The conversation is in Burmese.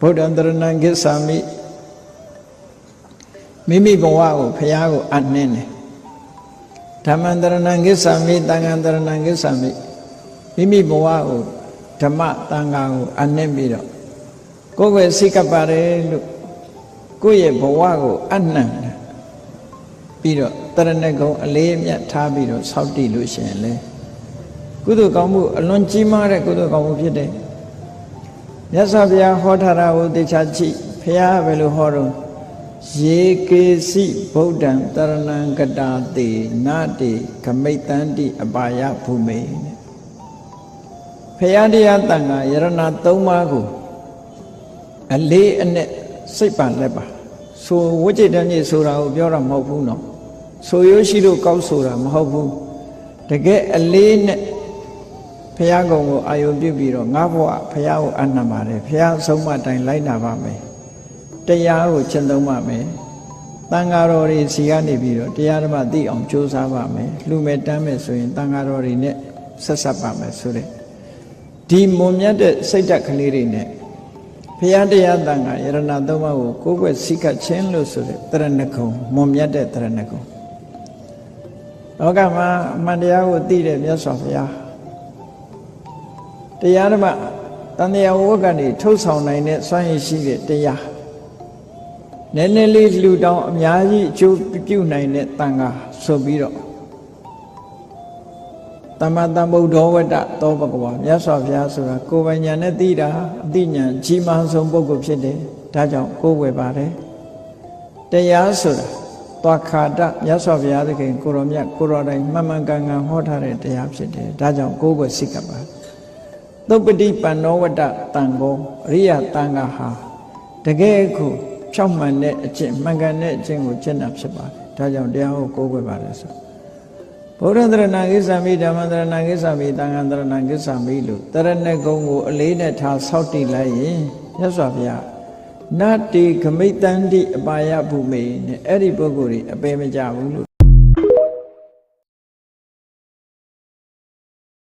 ဗုဒ္ဓံတရဏံဂစ္ဆာမိမိမိဘဝကိုဘုရားကိုအနှင်းတယ်ဓမ္မံတရဏံဂစ္ဆာမိသံဃံတရဏံဂစ္ဆာမိမိမိဘဝကိုဓမ္မသံဃာကိုအနှင်းပြီးတော့ကိုယ်ွယ်စိတ်ကပ်ပါတယ်လို့ကိုယ့်ရဲ့ဘဝကိုအနှံ့ပြီးတော့တရဏဂုံအလေးအမြတ်ထားပြီးတော့ဆောက်တည်လို့ရှိရင်လေကုသိုလ်ကောင်းမှုအလွန်ကြီးမားတဲ့ကုသိုလ်ကောင်းမှုဖြစ်တယ်မြတ်စွာဘုရားဟောထားတာကိုသိချကြည့်ဘုရားဘယ်လိုဟောတော့ယေကေစီဗုဒ္ဓံတရဏံကတာတိနာတိခမိတ်တန္တိအပါယភူမေဘုရားတရားတန်ခါယရဏသုံးပါးကိုအလေးအနက်စိတ်ပါလက်ပါဆိုဝိจิตတည်းဆိုတာကိုပြောတာမဟုတ်ဘူးနော်ဆိုရိုးရှိလို့ကောက်ဆိုတာမဟုတ်ဘူးတကယ်အလေးနဲ့ဘုရားကုံကိုအာယုပြုပြီးတော့ငါဘဝဘုရားကိုအနှံပါတယ်ဘုရားဆုံးမတိုင်းလိုက်နာပါမယ်တရားကိုကျင့်သုံးပါမယ်တန်ဃာတော်တွေစီကနေပြီးတော့တရားဓမ္မသိအောင်ကြိုးစားပါမယ်လူမဲ့တမ်းမဲ့ဆိုရင်တန်ဃာတော်တွေနဲ့ဆက်ဆက်ပါမယ်ဆိုတဲ့ဒီမွန်မြတ်တဲ့စိတ်ဓာတ်ကလေးတွေနဲ့ဘုရားတရားတန်ခါယရဏသုံးပါးကိုကိုယ်ွယ်စိတ်ကချင်းလို့ဆိုတဲ့တရဏဂုံမွန်မြတ်တဲ့တရဏဂုံလောကမှာအမှန်တရားကိုသိတဲ့မြတ်စွာဘုရားတရားဓမ္မတန်တရားဝတ်ကနေထုတ်ဆောင်နိုင်တဲ့စွမ်းရည်ရှိတဲ့တရားနည်းနည်းလေးလှူတောင်းအများကြီးအကျိုးပြုနိုင်တဲ့တန်ခါဆိုပြီးတော့သမ္မာသမ္ဗုဒ္ဓဝတ္တသောဘဂဝါမြတ်စွာဘုရားဆိုတာကိုယ်ပိုင်ဉာဏ်နဲ့သိတာအသိဉာဏ်ကြီးမားဆုံးပုဂ္ဂိုလ်ဖြစ်တယ်ဒါကြောင့်ကိုယ်ဝယ်ပါတယ်တရားဆိုတာသွားခါတမြတ်စွာဘုရားသခင်ကိုရောမြတ်ကိုရောတိုင်းမှန်မှန်ကန်ကန်ဟောထားတဲ့တရားဖြစ်တယ်ဒါကြောင့်ကိုယ်ဝယ်စိတ်ကပ်ပါသုပ္ပတိပန္နောဝတ္တတန်ကိုအရိယတန်ခါဟာတကယ်ကိုဖြောင့်မှန်တဲ့အကျင့်မှန်ကန်တဲ့အကျင့်ကိုကျင့်တာဖြစ်ပါတယ်ဒါကြောင့်တရားကိုကိုယ်ဝယ်ပါတယ်ဆိုဗုဒ္ဓတရဏဂစ္ဆာမိဓမ္မတရဏဂစ္ဆာမိသံဃံတရဏဂစ္ဆာမိလို့တရဏဂုံကိုအလေးနဲ့ထားဆောက်တည်လိုက်ရင်မြတ်စွာဘုရားနတ္တိခမိတ်တန္တိအပါယភူမေနဲ့အဲ့ဒီပုဂ္ဂိုလ်ကြီးအပေမကြဘူးလို့